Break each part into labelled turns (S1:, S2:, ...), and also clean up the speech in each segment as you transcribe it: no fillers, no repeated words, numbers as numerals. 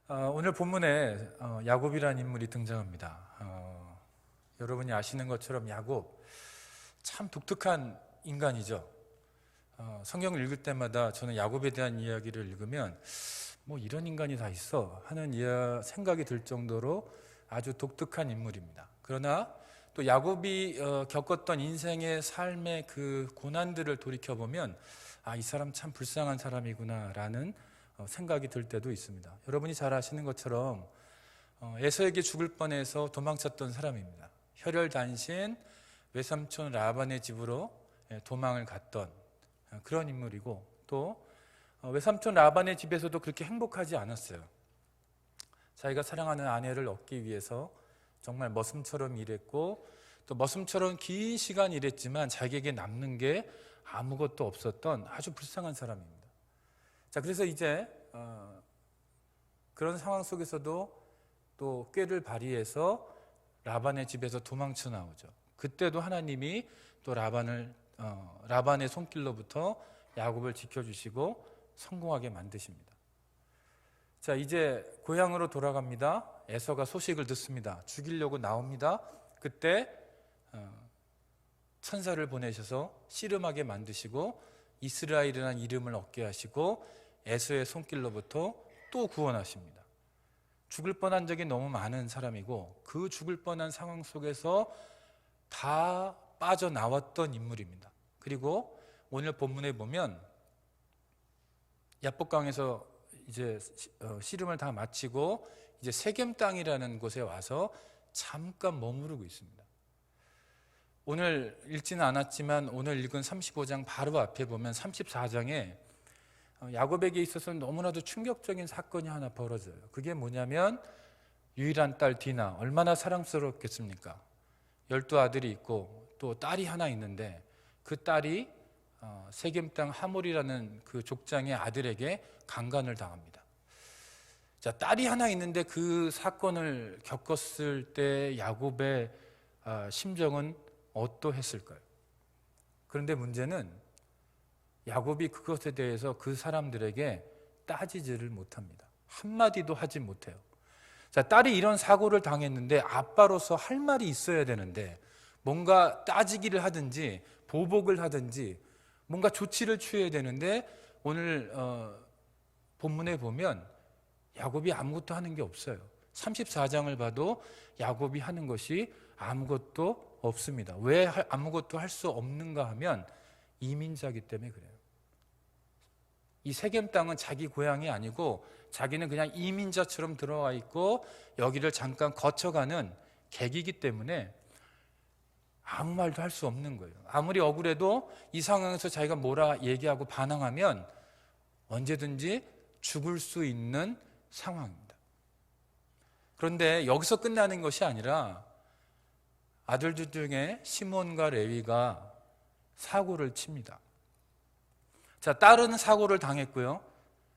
S1: 오늘 본문에 야곱이라는 인물이 등장합니다. 여러분이 아시는 것처럼 야곱 참 독특한 인간이죠. 성경을 읽을 때마다 저는 야곱에 대한 이야기를 읽으면 뭐 이런 인간이 다 있어 하는 생각이 들 정도로 아주 독특한 인물입니다. 그러나 또 야곱이 겪었던 인생의 삶의 그 고난들을 돌이켜보면 이 사람 참 불쌍한 사람이구나라는 생각이 들 때도 있습니다. 여러분이 잘 아시는 것처럼 에서에게 죽을 뻔해서 도망쳤던 사람입니다. 혈혈단신 외삼촌 라반의 집으로 도망을 갔던 그런 인물이고, 또 외삼촌 라반의 집에서도 그렇게 행복하지 않았어요. 자기가 사랑하는 아내를 얻기 위해서 정말 머슴처럼 일했고, 또 머슴처럼 긴 시간 일했지만 자기에게 남는 게 아무것도 없었던 아주 불쌍한 사람입니다. 자, 그래서 이제 그런 상황 속에서도 또 꾀를 발휘해서 라반의 집에서 도망쳐 나오죠. 그때도 하나님이 또 라반의 손길로부터 야곱을 지켜주시고 성공하게 만드십니다. 자, 이제 고향으로 돌아갑니다. 에서가 소식을 듣습니다. 죽이려고 나옵니다. 그때 천사를 보내셔서 씨름하게 만드시고 이스라엘이라는 이름을 얻게 하시고 에서의 손길로부터 또 구원하십니다. 죽을 뻔한 적이 너무 많은 사람이고, 그 죽을 뻔한 상황 속에서 다 빠져나왔던 인물입니다. 그리고 오늘 본문에 보면 야복강에서 이제 씨름을 다 마치고 이제 세겜 땅이라는 곳에 와서 잠깐 머무르고 있습니다. 오늘 읽지는 않았지만 오늘 읽은 35장 바로 앞에 보면 34장에 야곱에게 있어서는 너무나도 충격적인 사건이 하나 벌어져요. 그게 뭐냐면 유일한 딸 디나, 얼마나 사랑스럽겠습니까? 12아들이 있고 또 딸이 하나 있는데 그 딸이 세겜 땅 하몰이라는 그 족장의 아들에게 강간을 당합니다. 자, 딸이 하나 있는데 그 사건을 겪었을 때 야곱의 심정은 어떠했을까요? 그런데 문제는 야곱이 그것에 대해서 그 사람들에게 따지지를 못합니다. 한마디도 하지 못해요. 자, 딸이 이런 사고를 당했는데 아빠로서 할 말이 있어야 되는데 뭔가 따지기를 하든지 보복을 하든지 뭔가 조치를 취해야 되는데 오늘 본문에 보면 야곱이 아무것도 하는 게 없어요. 34장을 봐도 야곱이 하는 것이 아무것도 없습니다. 왜 아무것도 할 수 없는가 하면 이민자이기 때문에 그래요. 이 세겜 땅은 자기 고향이 아니고 자기는 그냥 이민자처럼 들어와 있고 여기를 잠깐 거쳐가는 객이기 때문에 아무 말도 할 수 없는 거예요. 아무리 억울해도 이 상황에서 자기가 뭐라 얘기하고 반항하면 언제든지 죽을 수 있는 상황입니다. 그런데 여기서 끝나는 것이 아니라 아들들 중에 시몬과 레위가 사고를 칩니다. 자, 딸은 사고를 당했고요.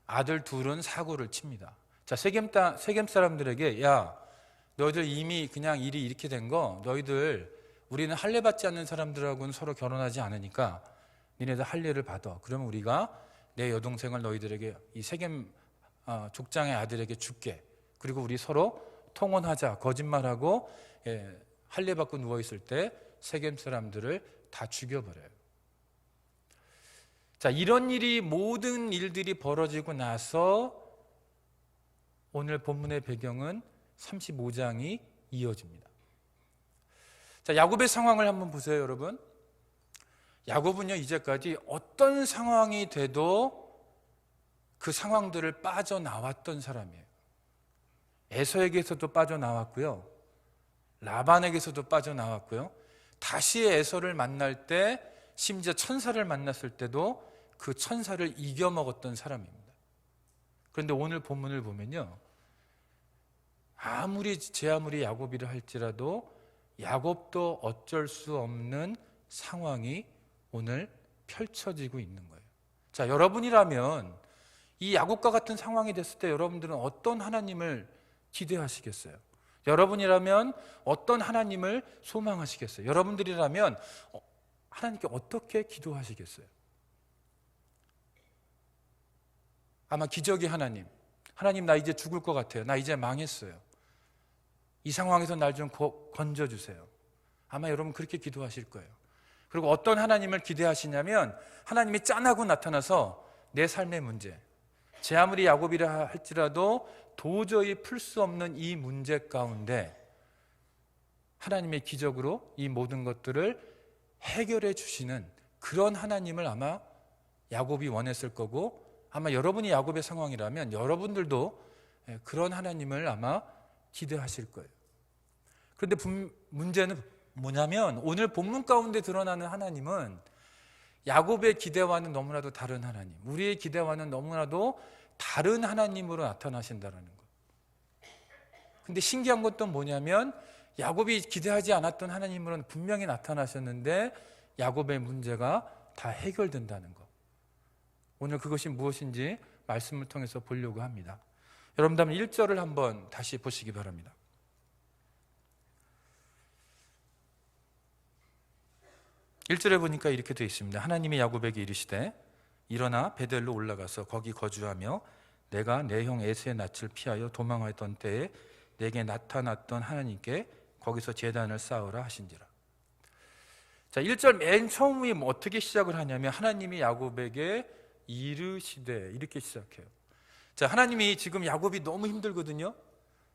S1: 아들 둘은 사고를 칩니다. 자, 세겜 사람들에게 야, 너희들 이미 그냥 일이 이렇게 된 거 너희들 우리는 할례 받지 않는 사람들하고는 서로 결혼하지 않으니까 니네들 할례를 받아. 그러면 우리가 내 여동생을 너희들에게 이 세겜 족장의 아들에게 줄게. 그리고 우리 서로 통혼하자. 거짓말하고 할례 받고 누워있을 때 세겜 사람들을 다 죽여버려요. 자, 이런 모든 일들이 벌어지고 나서 오늘 본문의 배경은 35장이 이어집니다. 자, 야곱의 상황을 한번 보세요, 여러분. 야곱은요, 이제까지 어떤 상황이 돼도 그 상황들을 빠져나왔던 사람이에요. 에서에게서도 빠져나왔고요. 라반에게서도 빠져나왔고요. 다시 에서를 만날 때, 심지어 천사를 만났을 때도 그 천사를 이겨먹었던 사람입니다. 그런데 오늘 본문을 보면요, 제 아무리 야곱이라 할지라도 야곱도 어쩔 수 없는 상황이 오늘 펼쳐지고 있는 거예요. 자, 여러분이라면 이 야곱과 같은 상황이 됐을 때 여러분들은 어떤 하나님을 기대하시겠어요? 여러분이라면 어떤 하나님을 소망하시겠어요? 여러분들이라면 하나님께 어떻게 기도하시겠어요? 아마 기적의 하나님, 하나님, 나 이제 죽을 것 같아요. 나 이제 망했어요. 이 상황에서 날 좀 건져주세요. 아마 여러분 그렇게 기도하실 거예요. 그리고 어떤 하나님을 기대하시냐면 하나님이 짠하고 나타나서 내 삶의 문제, 제 아무리 야곱이라 할지라도 도저히 풀 수 없는 이 문제 가운데 하나님의 기적으로 이 모든 것들을 해결해 주시는 그런 하나님을 아마 야곱이 원했을 거고, 아마 여러분이 야곱의 상황이라면 여러분들도 그런 하나님을 아마 기대하실 거예요. 그런데 문제는 뭐냐면 오늘 본문 가운데 드러나는 하나님은 야곱의 기대와는 너무나도 다른 하나님, 우리의 기대와는 너무나도 다른 하나님으로 나타나신다는 것. 근데 신기한 것도 뭐냐면 야곱이 기대하지 않았던 하나님으로는 분명히 나타나셨는데 야곱의 문제가 다 해결된다는 것. 오늘 그것이 무엇인지 말씀을 통해서 보려고 합니다. 여러분, 다음 1절을 한번 다시 보시기 바랍니다. 1절에 보니까 이렇게 되어 있습니다. 하나님이 야곱에게 이르시되 일어나 베델로 올라가서 거기 거주하며 내가 내 형 에서의 낯을 피하여 도망하였던 때에 내게 나타났던 하나님께 거기서 제단을 쌓으라 하신지라. 자, 1절 맨 처음이 어떻게 시작을 하냐면 하나님이 야곱에게 이르시되 이렇게 시작해요. 자, 하나님이 지금 야곱이 너무 힘들거든요.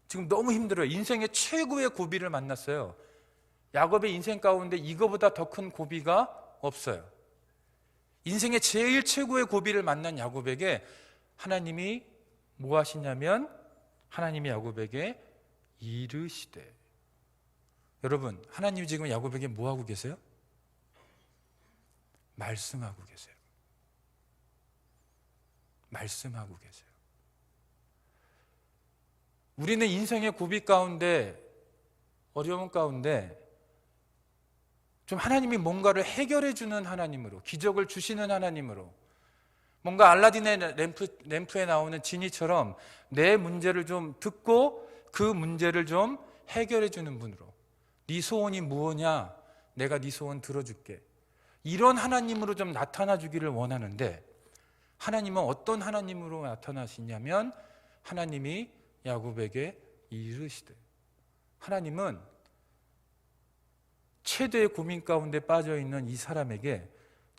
S1: 지금 너무 힘들어요. 인생의 최고의 고비를 만났어요. 야곱의 인생 가운데 이거보다 더 큰 고비가 없어요. 인생의 제일 최고의 고비를 만난 야곱에게 하나님이 뭐 하시냐면 하나님이 야곱에게 이르시되. 여러분, 하나님이 지금 야곱에게 뭐 하고 계세요? 말씀하고 계세요. 말씀하고 계세요. 우리는 인생의 고비 가운데, 어려움 가운데 좀 하나님이 뭔가를 해결해 주는 하나님으로, 기적을 주시는 하나님으로, 뭔가 알라딘의 램프에 나오는 지니처럼 내 문제를 좀 듣고 그 문제를 좀 해결해 주는 분으로, 네 소원이 무엇냐? 내가 네 소원 들어줄게. 이런 하나님으로 좀 나타나 주기를 원하는데 하나님은 어떤 하나님으로 나타나시냐면 하나님이 야곱에게 이르시되. 하나님은 최대의 고민 가운데 빠져있는 이 사람에게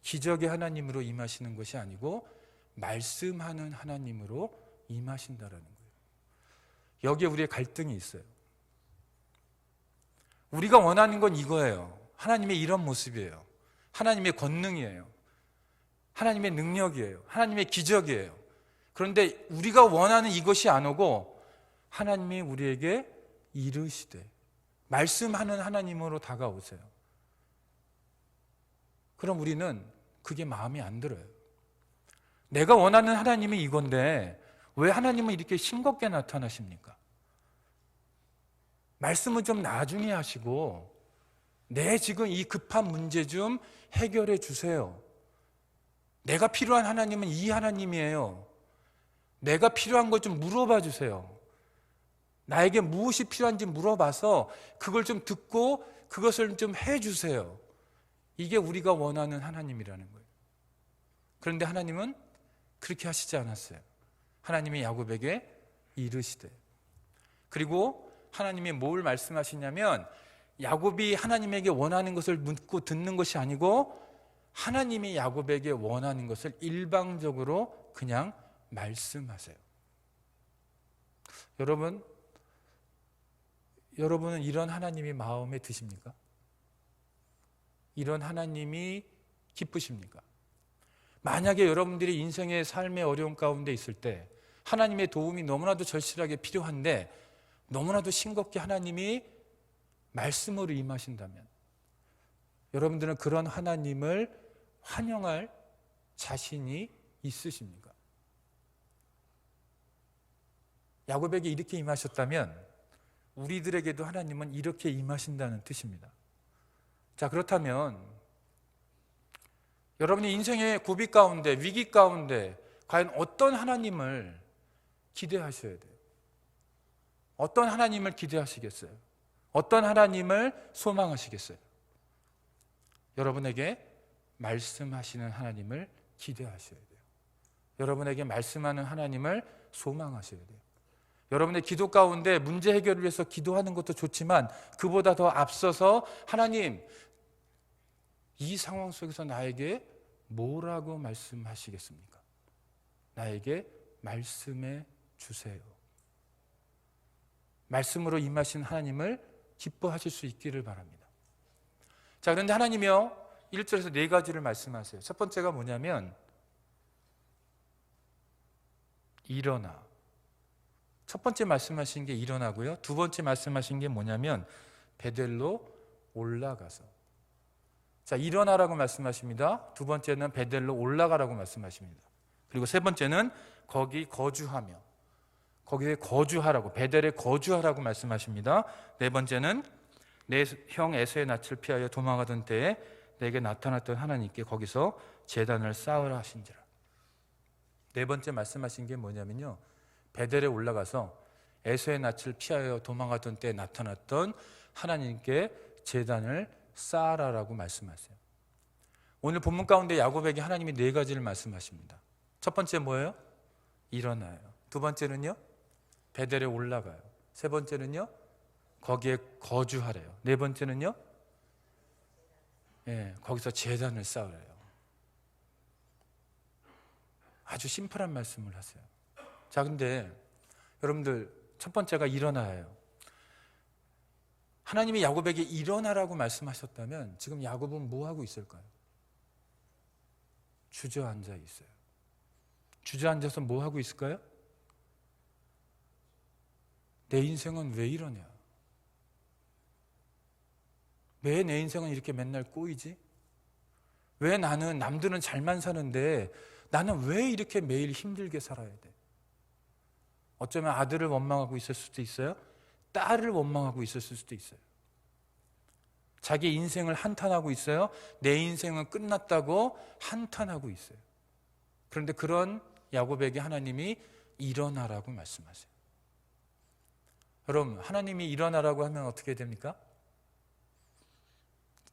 S1: 기적의 하나님으로 임하시는 것이 아니고 말씀하는 하나님으로 임하신다라는 거예요. 여기에 우리의 갈등이 있어요. 우리가 원하는 건 이거예요. 하나님의 이런 모습이에요. 하나님의 권능이에요. 하나님의 능력이에요. 하나님의 기적이에요. 그런데 우리가 원하는 이것이 안 오고 하나님이 우리에게 이르시되 말씀하는 하나님으로 다가오세요. 그럼 우리는 그게 마음에 안 들어요. 내가 원하는 하나님이 이건데 왜 하나님은 이렇게 싱겁게 나타나십니까? 말씀은 좀 나중에 하시고 내 지금 이 급한 문제 좀 해결해 주세요. 내가 필요한 하나님은 이 하나님이에요. 내가 필요한 것 좀 물어봐 주세요. 나에게 무엇이 필요한지 물어봐서 그걸 좀 듣고 그것을 좀 해주세요. 이게 우리가 원하는 하나님이라는 거예요. 그런데 하나님은 그렇게 하시지 않았어요. 하나님이 야곱에게 이르시되. 그리고 하나님이 뭘 말씀하시냐면 야곱이 하나님에게 원하는 것을 묻고 듣는 것이 아니고 하나님이 야곱에게 원하는 것을 일방적으로 그냥 말씀하세요. 여러분은 이런 하나님이 마음에 드십니까? 이런 하나님이 기쁘십니까? 만약에 여러분들이 인생의 삶의 어려움 가운데 있을 때 하나님의 도움이 너무나도 절실하게 필요한데 너무나도 싱겁게 하나님이 말씀으로 임하신다면 여러분들은 그런 하나님을 환영할 자신이 있으십니까? 야곱에게 이렇게 임하셨다면 우리들에게도 하나님은 이렇게 임하신다는 뜻입니다. 자, 그렇다면 여러분이 인생의 고비 가운데, 위기 가운데 과연 어떤 하나님을 기대하셔야 돼요? 어떤 하나님을 기대하시겠어요? 어떤 하나님을 소망하시겠어요? 여러분에게 말씀하시는 하나님을 기대하셔야 돼요. 여러분에게 말씀하는 하나님을 소망하셔야 돼요. 여러분의 기도 가운데 문제 해결을 위해서 기도하는 것도 좋지만 그보다 더 앞서서 하나님, 이 상황 속에서 나에게 뭐라고 말씀하시겠습니까? 나에게 말씀해 주세요. 말씀으로 임하신 하나님을 기뻐하실 수 있기를 바랍니다. 자, 그런데 하나님이요 1절에서 네 가지를 말씀하세요. 첫 번째가 뭐냐면 일어나. 첫 번째 말씀하신 게 일어나고요. 두 번째 말씀하신 게 뭐냐면 베델로 올라가서. 자, 일어나라고 말씀하십니다. 두 번째는 베델로 올라가라고 말씀하십니다. 그리고 세 번째는 거기 거주하며, 거기에 거주하라고, 베델에 거주하라고 말씀하십니다. 네 번째는 내 형 에서의 낯을 피하여 도망하던 때에 내게 나타났던 하나님께 거기서 제단을 쌓으라 하신지라. 네 번째 말씀하신 게 뭐냐면요, 베델에 올라가서 에서의 낯을 피하여 도망하던 때에 나타났던 하나님께 제단을 쌓아라라고 말씀하세요. 오늘 본문 가운데 야곱에게 하나님이 네 가지를 말씀하십니다. 첫 번째 뭐예요? 일어나요. 두 번째는요, 베델에 올라가요. 세 번째는요, 거기에 거주하래요. 네 번째는요, 거기서 제단을 쌓으래요. 아주 심플한 말씀을 하세요. 자, 근데 여러분들, 첫 번째가 일어나요. 하나님이 야곱에게 일어나라고 말씀하셨다면 지금 야곱은 뭐 하고 있을까요? 주저앉아 있어요. 주저앉아서 뭐 하고 있을까요? 내 인생은 왜 이러냐? 왜 내 인생은 이렇게 맨날 꼬이지? 왜 나는, 남들은 잘만 사는데 나는 왜 이렇게 매일 힘들게 살아야 돼? 어쩌면 아들을 원망하고 있을 수도 있어요. 딸을 원망하고 있었을 수도 있어요. 자기 인생을 한탄하고 있어요. 내 인생은 끝났다고 한탄하고 있어요. 그런데 그런 야곱에게 하나님이 일어나라고 말씀하세요. 여러분, 하나님이 일어나라고 하면 어떻게 됩니까?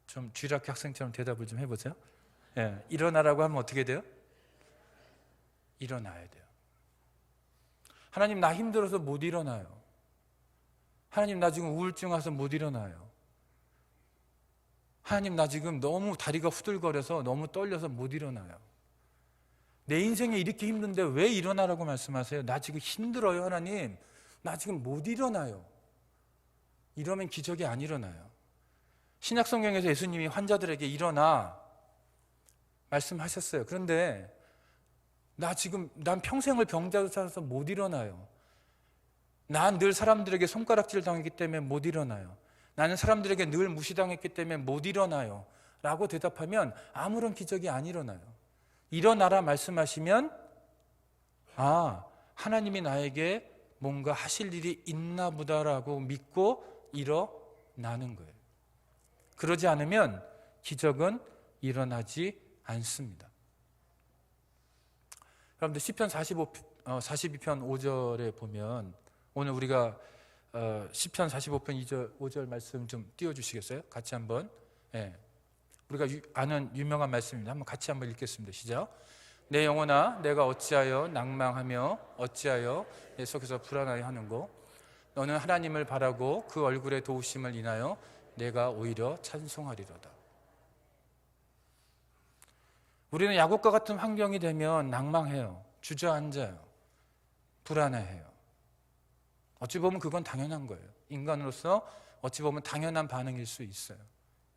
S1: 좀 쥐락기 학생처럼 대답을 좀 해보세요. 일어나라고 하면 어떻게 돼요? 일어나야 돼요. 하나님, 나 힘들어서 못 일어나요. 하나님, 나 지금 우울증 와서 못 일어나요. 하나님, 나 지금 너무 다리가 후들거려서 너무 떨려서 못 일어나요. 내 인생에 이렇게 힘든데 왜 일어나라고 말씀하세요? 나 지금 힘들어요, 하나님. 나 지금 못 일어나요. 이러면 기적이 안 일어나요. 신약성경에서 예수님이 환자들에게 일어나 말씀하셨어요. 그런데 난 평생을 병자로 살아서 못 일어나요. 난 늘 사람들에게 손가락질 당했기 때문에 못 일어나요. 나는 사람들에게 늘 무시당했기 때문에 못 일어나요. 라고 대답하면 아무런 기적이 안 일어나요. 일어나라 말씀하시면 하나님이 나에게 뭔가 하실 일이 있나 보다라고 믿고 일어나는 거예요. 그러지 않으면 기적은 일어나지 않습니다. 여러분들 시편 42편 5절에 보면, 오늘 우리가 시편 45편 5절 말씀 좀 띄워주시겠어요? 같이 한번. 우리가 아는 유명한 말씀입니다. 한번 같이 한번 읽겠습니다. 시작. 내 영혼아, 내가 어찌하여 낭망하며 어찌하여 내 속에서 불안하여 하는고? 너는 하나님을 바라고 그 얼굴의 도우심을 인하여 내가 오히려 찬송하리로다. 우리는 야곱과 같은 환경이 되면 낭망해요. 주저앉아요. 불안해해요. 어찌 보면 그건 당연한 거예요. 인간으로서 어찌 보면 당연한 반응일 수 있어요.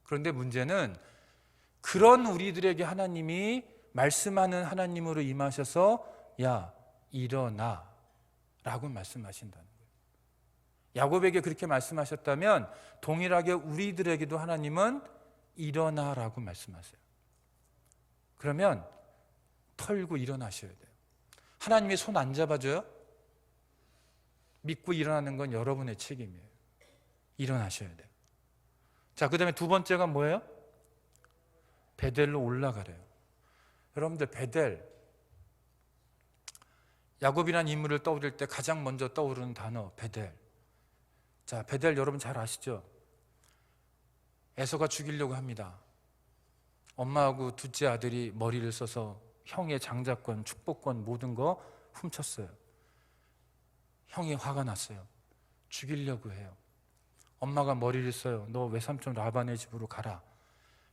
S1: 그런데 문제는 그런 우리들에게 하나님이 말씀하는 하나님으로 임하셔서 야, 일어나 라고 말씀하신다는 거예요. 야곱에게 그렇게 말씀하셨다면 동일하게 우리들에게도 하나님은 일어나라고 말씀하세요. 그러면 털고 일어나셔야 돼요. 하나님이 손 안 잡아줘요? 믿고 일어나는 건 여러분의 책임이에요. 일어나셔야 돼요. 자, 그 다음에 두 번째가 뭐예요? 베델로 올라가래요. 여러분들, 베델, 야곱이라는 인물을 떠올릴 때 가장 먼저 떠오르는 단어 베델. 자, 베델 여러분 잘 아시죠? 에서가 죽이려고 합니다. 엄마하고 둘째 아들이 머리를 써서 형의 장자권, 축복권 모든 거 훔쳤어요. 형이 화가 났어요. 죽이려고 해요. 엄마가 머리를 써요. 너 외삼촌 라반의 집으로 가라.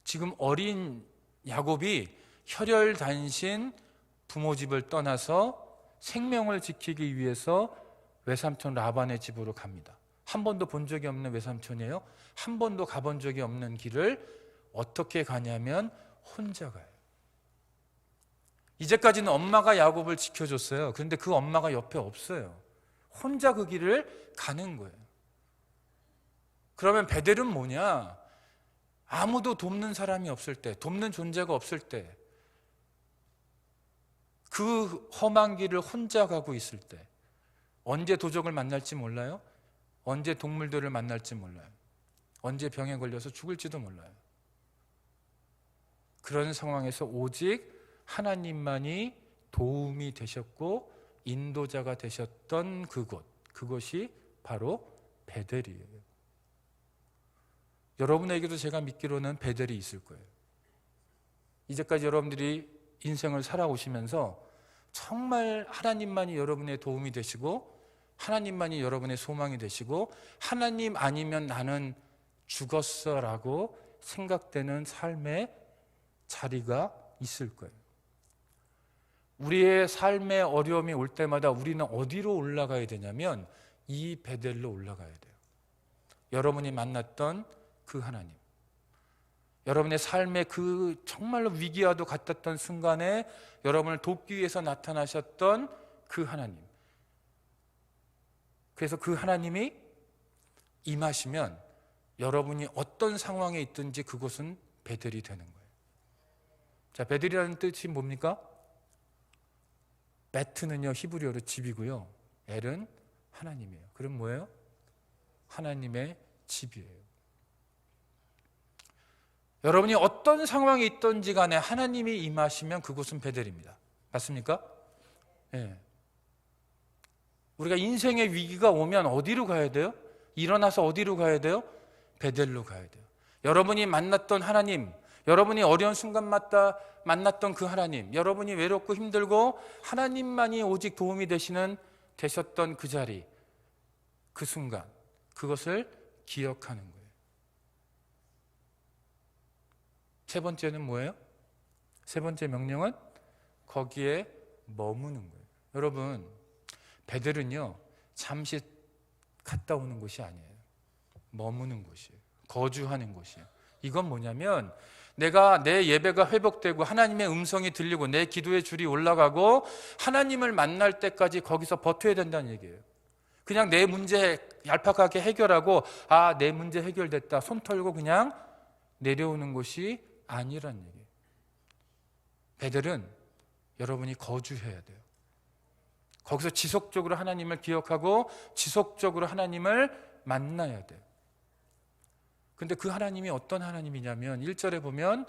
S1: 지금 어린 야곱이 혈혈단신 부모 집을 떠나서 생명을 지키기 위해서 외삼촌 라반의 집으로 갑니다. 한 번도 본 적이 없는 외삼촌이에요. 한 번도 가본 적이 없는 길을 어떻게 가냐면 혼자 가요. 이제까지는 엄마가 야곱을 지켜줬어요. 그런데 그 엄마가 옆에 없어요. 혼자 그 길을 가는 거예요. 그러면 베델은 뭐냐? 아무도 돕는 사람이 없을 때, 돕는 존재가 없을 때, 그 험한 길을 혼자 가고 있을 때, 언제 도적을 만날지 몰라요? 언제 동물들을 만날지 몰라요. 언제 병에 걸려서 죽을지도 몰라요. 그런 상황에서 오직 하나님만이 도움이 되셨고 인도자가 되셨던 그곳, 그것이 바로 베델이에요. 여러분에게도 제가 믿기로는 베델이 있을 거예요. 이제까지 여러분들이 인생을 살아오시면서 정말 하나님만이 여러분의 도움이 되시고 하나님만이 여러분의 소망이 되시고 하나님 아니면 나는 죽었어라고 생각되는 삶의 자리가 있을 거예요. 우리의 삶의 어려움이 올 때마다 우리는 어디로 올라가야 되냐면 이 베델로 올라가야 돼요. 여러분이 만났던 그 하나님, 여러분의 삶의 그 정말로 위기와도 같았던 순간에 여러분을 돕기 위해서 나타나셨던 그 하나님, 그래서 그 하나님이 임하시면 여러분이 어떤 상황에 있든지 그곳은 베델이 되는 거예요. 자, 베델이라는 뜻이 뭡니까? 베트는요 히브리어로 집이고요, 엘은 하나님이에요. 그럼 뭐예요? 하나님의 집이에요. 여러분이 어떤 상황에 있든지 간에 하나님이 임하시면 그곳은 베델입니다. 맞습니까? 네. 우리가 인생의 위기가 오면 어디로 가야 돼요? 일어나서 어디로 가야 돼요? 베델로 가야 돼요. 여러분이 만났던 하나님, 여러분이 어려운 순간마다 만났던 그 하나님, 여러분이 외롭고 힘들고 하나님만이 오직 도움이 되셨던 그 자리, 그 순간, 그것을 기억하는 거예요. 세 번째는 뭐예요? 세 번째 명령은 거기에 머무는 거예요. 여러분, 베델은요 잠시 갔다 오는 곳이 아니에요. 머무는 곳이에요. 거주하는 곳이에요. 이건 뭐냐면 내가 내 예배가 회복되고 하나님의 음성이 들리고 내 기도의 줄이 올라가고 하나님을 만날 때까지 거기서 버텨야 된다는 얘기예요. 그냥 내 문제 얄팍하게 해결하고 내 문제 해결됐다 손 털고 그냥 내려오는 곳이 아니란 얘기예요. 베델은 여러분이 거주해야 돼요. 거기서 지속적으로 하나님을 기억하고 지속적으로 하나님을 만나야 돼요. 근데 그 하나님이 어떤 하나님이냐면 1절에 보면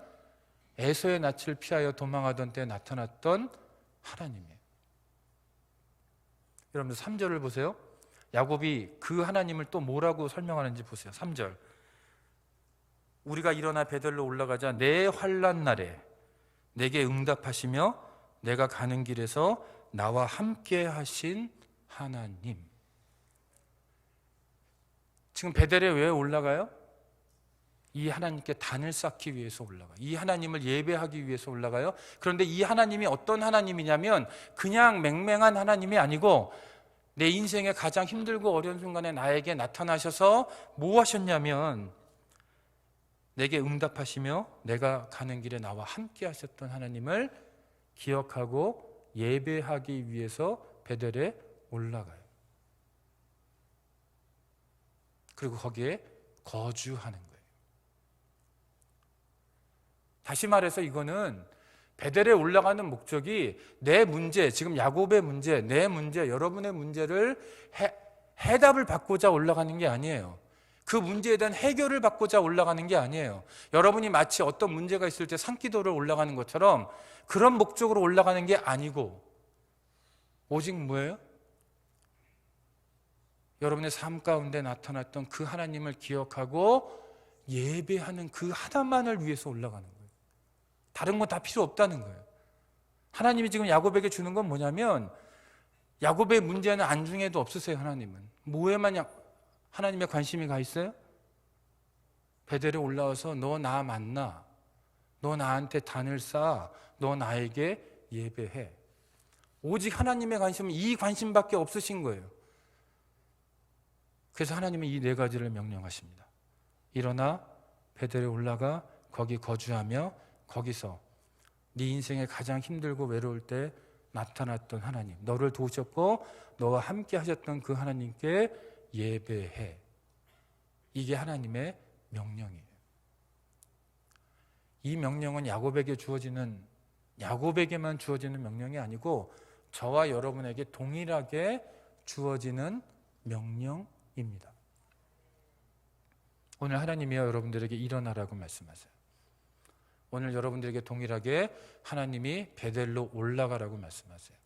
S1: 에서의 낯을 피하여 도망하던 때 나타났던 하나님이에요. 여러분들 3절을 보세요. 야곱이 그 하나님을 또 뭐라고 설명하는지 보세요. 3절. 우리가 일어나 베델로 올라가자 내 환난 날에 내게 응답하시며 내가 가는 길에서 나와 함께 하신 하나님. 지금 베델에 왜 올라가요? 이 하나님께 단을 쌓기 위해서 올라가요. 이 하나님을 예배하기 위해서 올라가요. 그런데 이 하나님이 어떤 하나님이냐면 그냥 맹맹한 하나님이 아니고 내 인생의 가장 힘들고 어려운 순간에 나에게 나타나셔서 뭐 하셨냐면 내게 응답하시며 내가 가는 길에 나와 함께 하셨던 하나님을 기억하고 예배하기 위해서 베델에 올라가요. 그리고 거기에 거주하는 거예요. 다시 말해서 이거는 베델에 올라가는 목적이 내 문제, 지금 야곱의 문제, 내 문제, 여러분의 문제를 해답을 받고자 올라가는 게 아니에요. 그 문제에 대한 해결을 받고자 올라가는 게 아니에요. 여러분이 마치 어떤 문제가 있을 때 산기도를 올라가는 것처럼 그런 목적으로 올라가는 게 아니고 오직 뭐예요? 여러분의 삶 가운데 나타났던 그 하나님을 기억하고 예배하는 그 하나만을 위해서 올라가는 거예요. 다른 건 다 필요 없다는 거예요. 하나님이 지금 야곱에게 주는 건 뭐냐면 야곱의 문제는 안중에도 없으세요. 하나님은 뭐에만 하나님의 관심이 가 있어요? 베델에 올라와서 너 나 만나, 너 나한테 단을 쌓아, 너 나에게 예배해. 오직 하나님의 관심은 이 관심밖에 없으신 거예요. 그래서 하나님은 이 네 가지를 명령하십니다. 일어나 베델에 올라가 거기 거주하며 거기서 네 인생에 가장 힘들고 외로울 때 나타났던 하나님, 너를 도우셨고 너와 함께 하셨던 그 하나님께 예배해. 이게 하나님의 명령이에요. 이 명령은 야곱에게만 주어지는 명령이 아니고 저와 여러분에게 동일하게 주어지는 명령입니다. 오늘 하나님이여 여러분들에게 일어나라고 말씀하세요. 오늘 여러분들에게 동일하게 하나님이 베델로 올라가라고 말씀하세요.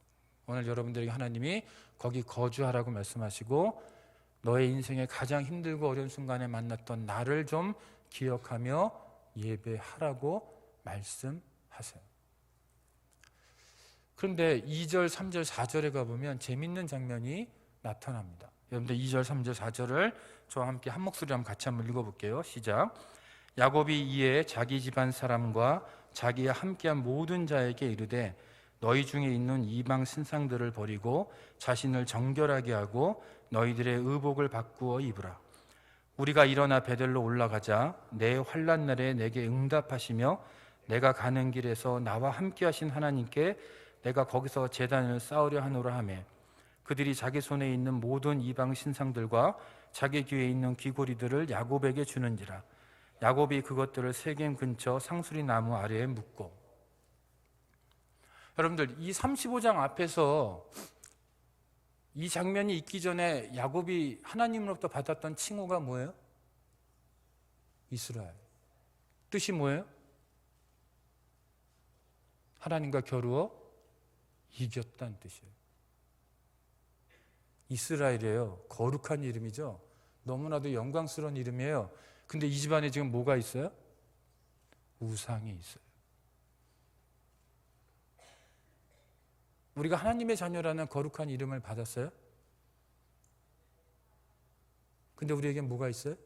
S1: 오늘 여러분들에게 하나님이 거기 거주하라고 말씀하시고 너의 인생에 가장 힘들고 어려운 순간에 만났던 나를 좀 기억하며 예배하라고 말씀하세요. 그런데 2절, 3절, 4절에 가보면 재밌는 장면이 나타납니다. 여러분들 2절, 3절, 4절을 저와 함께 한 목소리로 같이 한번 읽어볼게요. 시작. 야곱이 이에 자기 집안 사람과 자기와 함께한 모든 자에게 이르되 너희 중에 있는 이방 신상들을 버리고 자신을 정결하게 하고 너희들의 의복을 바꾸어 입으라. 우리가 일어나 베델로 올라가자. 내 환난 날에 내게 응답하시며 내가 가는 길에서 나와 함께 하신 하나님께 내가 거기서 제단을 쌓으려 하노라 하며 그들이 자기 손에 있는 모든 이방 신상들과 자기 귀에 있는 귀고리들을 야곱에게 주는지라. 야곱이 그것들을 세겜 근처 상수리 나무 아래에 묻고. 여러분들 이 35장 앞에서 이 장면이 있기 전에 야곱이 하나님으로부터 받았던 칭호가 뭐예요? 이스라엘. 뜻이 뭐예요? 하나님과 겨루어 이겼다는 뜻이에요. 이스라엘이에요. 거룩한 이름이죠. 너무나도 영광스러운 이름이에요. 근데 이 집안에 지금 뭐가 있어요? 우상이 있어요. 우리가 하나님의 자녀라는 거룩한 이름을 받았어요? 근데 우리에겐 뭐가 있어요?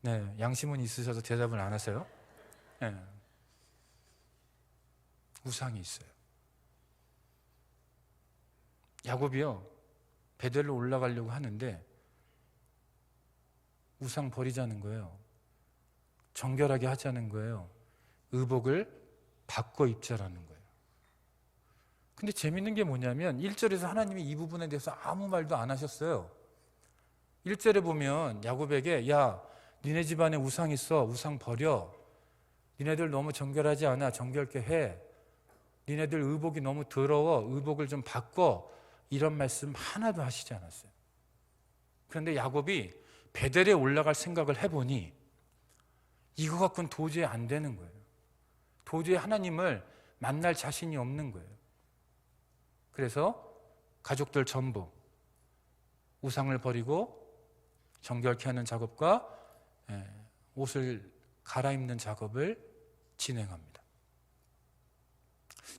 S1: 네, 양심은 있으셔서 대답을 안 하세요? 네. 우상이 있어요. 야곱이요, 베델로 올라가려고 하는데 우상 버리자는 거예요. 정결하게 하자는 거예요. 의복을 바꿔 입자라는 거예요. 근데 재밌는 게 뭐냐면 1절에서 하나님이 이 부분에 대해서 아무 말도 안 하셨어요. 1절에 보면 야곱에게 야, 니네 집안에 우상 있어. 우상 버려. 니네들 너무 정결하지 않아. 정결케 해. 니네들 의복이 너무 더러워. 의복을 좀 바꿔. 이런 말씀 하나도 하시지 않았어요. 그런데 야곱이 베델에 올라갈 생각을 해보니 이거 갖고는 도저히 안 되는 거예요. 도저히 하나님을 만날 자신이 없는 거예요. 그래서 가족들 전부 우상을 버리고 정결케 하는 작업과 옷을 갈아입는 작업을 진행합니다.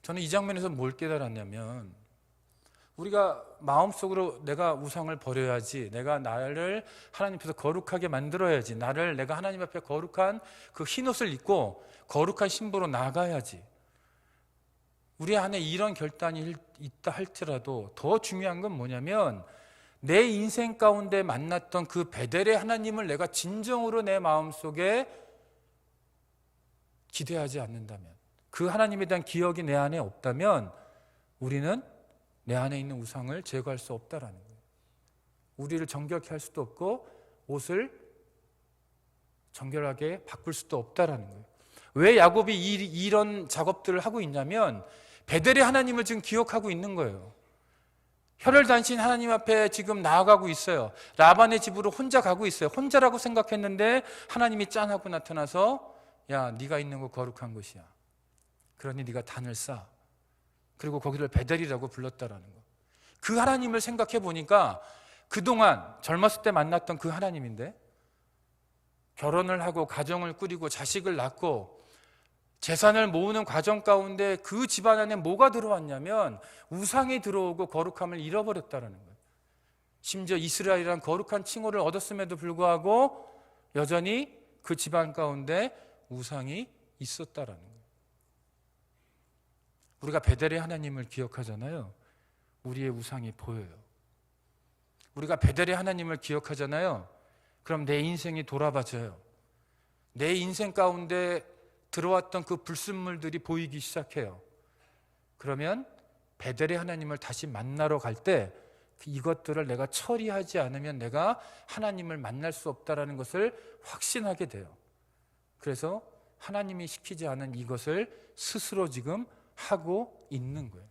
S1: 저는 이 장면에서 뭘 깨달았냐면 우리가 마음속으로 내가 우상을 버려야지, 내가 나를 하나님 앞에서 거룩하게 만들어야지, 내가 하나님 앞에 거룩한 그 흰옷을 입고 거룩한 신부로 나가야지, 우리 안에 이런 결단이 있다 할지라도 더 중요한 건 뭐냐면 내 인생 가운데 만났던 그 베델의 하나님을 내가 진정으로 내 마음속에 기대하지 않는다면, 그 하나님에 대한 기억이 내 안에 없다면 우리는 내 안에 있는 우상을 제거할 수 없다라는 거예요. 우리를 정결케 할 수도 없고 옷을 정결하게 바꿀 수도 없다라는 거예요. 왜 야곱이 이런 작업들을 하고 있냐면 베델의 하나님을 지금 기억하고 있는 거예요. 혈혈단신 하나님 앞에 지금 나아가고 있어요. 라반의 집으로 혼자 가고 있어요. 혼자라고 생각했는데 하나님이 짠하고 나타나서 야, 네가 있는 곳 거룩한 곳이야. 그러니 네가 단을 쌓아. 그리고 거기를 베델이라고 불렀다라는 거. 그 하나님을 생각해 보니까 그동안 젊었을 때 만났던 그 하나님인데 결혼을 하고 가정을 꾸리고 자식을 낳고 재산을 모으는 과정 가운데 그 집안 안에 뭐가 들어왔냐면 우상이 들어오고 거룩함을 잃어버렸다는 거예요. 심지어 이스라엘이란 거룩한 칭호를 얻었음에도 불구하고 여전히 그 집안 가운데 우상이 있었다라는 거예요. 우리가 베델의 하나님을 기억하잖아요. 우리의 우상이 보여요. 우리가 베델의 하나님을 기억하잖아요. 그럼 내 인생이 돌아봐져요. 내 인생 가운데 들어왔던 그 불순물들이 보이기 시작해요. 그러면 베델의 하나님을 다시 만나러 갈 때 이것들을 내가 처리하지 않으면 내가 하나님을 만날 수 없다는 것을 확신하게 돼요. 그래서 하나님이 시키지 않은 이것을 스스로 지금 하고 있는 거예요.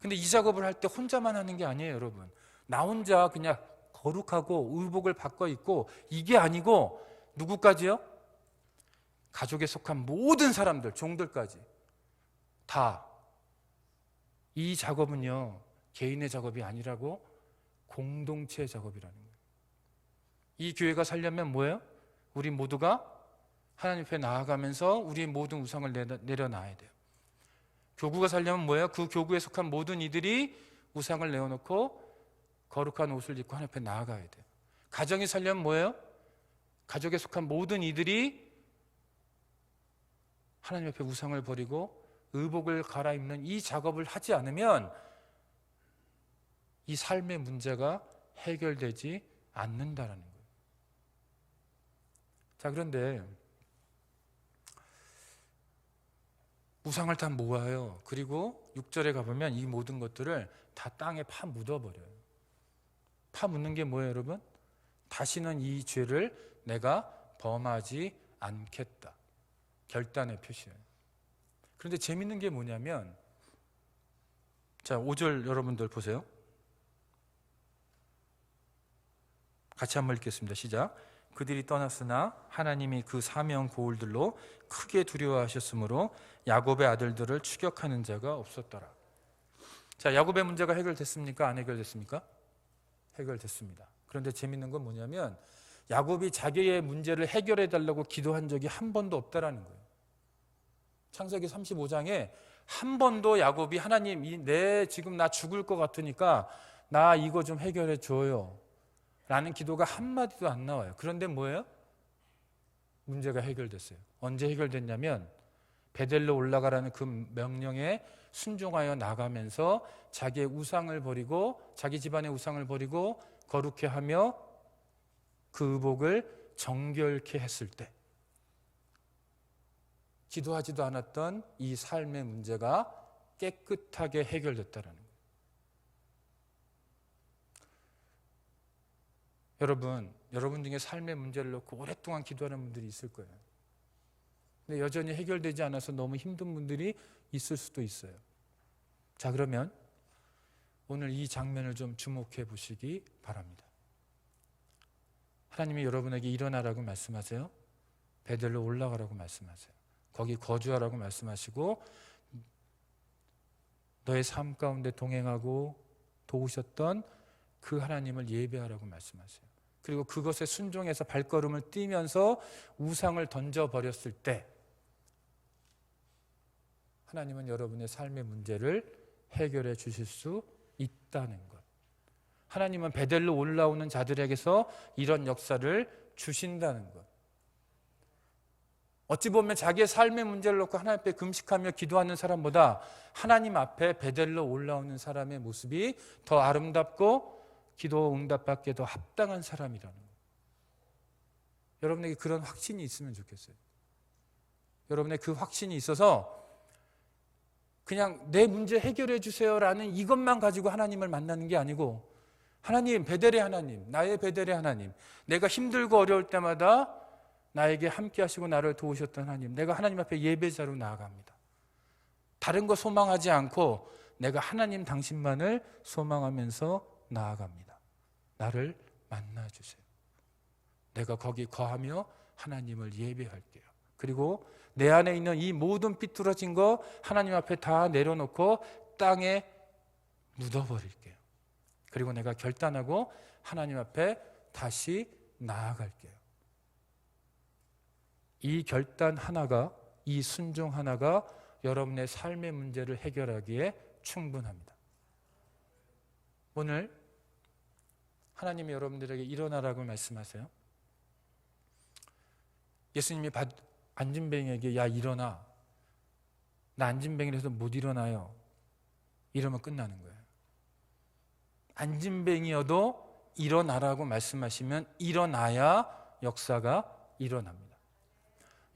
S1: 근데 이 작업을 할 때 혼자만 하는 게 아니에요, 여러분. 나 혼자 그냥 거룩하고 의복을 바꿔 입고 이게 아니고 누구까지요? 가족에 속한 모든 사람들, 종들까지 다 이 작업은요 개인의 작업이 아니라고 공동체의 작업이라는 거예요. 이 교회가 살려면 뭐예요? 우리 모두가 하나님 앞에 나아가면서 우리의 모든 우상을 내려놔야 돼요. 교구가 살려면 뭐예요? 그 교구에 속한 모든 이들이 우상을 내어놓고 거룩한 옷을 입고 하나님 앞에 나아가야 돼요. 가정이 살려면 뭐예요? 가족에 속한 모든 이들이 하나님 앞에 우상을 버리고 의복을 갈아입는 이 작업을 하지 않으면 이 삶의 문제가 해결되지 않는다라는 거예요. 자, 그런데 우상을 다 모아요. 그리고 6절에 가보면 이 모든 것들을 다 땅에 파 묻어버려요. 파 묻는 게 뭐예요, 여러분? 다시는 이 죄를 내가 범하지 않겠다. 결단의 표시예요. 그런데 재밌는 게 뭐냐면, 자, 5절 여러분들 보세요. 같이 한번 읽겠습니다. 시작. 그들이 떠났으나 하나님이 그 사명 고울들로 크게 두려워하셨으므로 야곱의 아들들을 추격하는 자가 없었더라. 자, 야곱의 문제가 해결됐습니까? 안 해결됐습니까? 해결됐습니다. 그런데 재밌는 건 뭐냐면 야곱이 자기의 문제를 해결해 달라고 기도한 적이 한 번도 없다라는 거예요. 창세기 35장에 한 번도 야곱이 하나님, 지금 나 죽을 것 같으니까 나 이거 좀 해결해 줘요 라는 기도가 한마디도 안 나와요. 그런데 뭐예요? 문제가 해결됐어요. 언제 해결됐냐면 베델로 올라가라는 그 명령에 순종하여 나가면서 자기의 우상을 버리고 자기 집안의 우상을 버리고 거룩해 하며 그 의복을 정결케 했을 때 기도하지도 않았던 이 삶의 문제가 깨끗하게 해결됐다는 거예요. 여러분 중에 삶의 문제를 놓고 오랫동안 기도하는 분들이 있을 거예요. 근데 여전히 해결되지 않아서 너무 힘든 분들이 있을 수도 있어요. 자, 그러면 오늘 이 장면을 좀 주목해 보시기 바랍니다. 하나님이 여러분에게 일어나라고 말씀하세요. 베델로 올라가라고 말씀하세요. 거기 거주하라고 말씀하시고 너의 삶 가운데 동행하고 도우셨던 그 하나님을 예배하라고 말씀하세요. 그리고 그것에 순종해서 발걸음을 뛰면서 우상을 던져버렸을 때 하나님은 여러분의 삶의 문제를 해결해 주실 수 있다는 것. 하나님은 베델로 올라오는 자들에게서 이런 역사를 주신다는 것. 어찌 보면 자기의 삶의 문제를 놓고 하나님 앞에 금식하며 기도하는 사람보다 하나님 앞에 베델로 올라오는 사람의 모습이 더 아름답고 기도 응답받기에 더 합당한 사람이라는 거예요. 여러분에게 그런 확신이 있으면 좋겠어요. 여러분의 그 확신이 있어서 그냥 내 문제 해결해 주세요라는 이것만 가지고 하나님을 만나는 게 아니고 하나님, 베델의 하나님, 나의 베델의 하나님, 내가 힘들고 어려울 때마다 나에게 함께 하시고 나를 도우셨던 하나님, 내가 하나님 앞에 예배자로 나아갑니다. 다른 거 소망하지 않고 내가 하나님 당신만을 소망하면서 나아갑니다. 나를 만나주세요. 내가 거기 거하며 하나님을 예배할게요. 그리고 내 안에 있는 이 모든 삐뚤어진 거 하나님 앞에 다 내려놓고 땅에 묻어버릴게요. 그리고 내가 결단하고 하나님 앞에 다시 나아갈게요. 이 결단 하나가 이 순종 하나가 여러분의 삶의 문제를 해결하기에 충분합니다. 오늘 하나님이 여러분들에게 일어나라고 말씀하세요. 예수님이 안진뱅이에게 야 일어나, 나 안진뱅이라서 못 일어나요, 이러면 끝나는 거예요. 안진뱅이여도 일어나라고 말씀하시면 일어나야 역사가 일어납니다.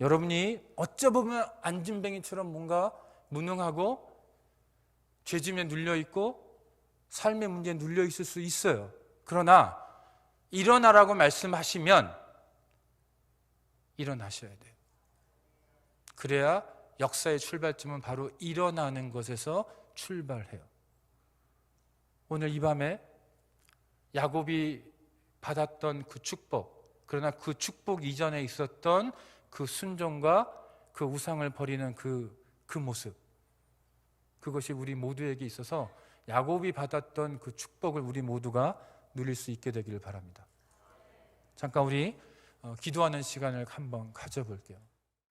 S1: 여러분이 어쩌보면 안진뱅이처럼 뭔가 무능하고 죄짐에 눌려있고 삶의 문제에 눌려있을 수 있어요. 그러나 일어나라고 말씀하시면 일어나셔야 돼요. 그래야 역사의 출발점은 바로 일어나는 것에서 출발해요. 오늘 이 밤에 야곱이 받았던 그 축복, 그러나 그 축복 이전에 있었던 그 순종과 그 우상을 버리는 그 모습, 그것이 우리 모두에게 있어서 야곱이 받았던 그 축복을 우리 모두가 누릴 수 있게 되기를 바랍니다. 잠깐 우리 기도하는 시간을 한번 가져볼게요.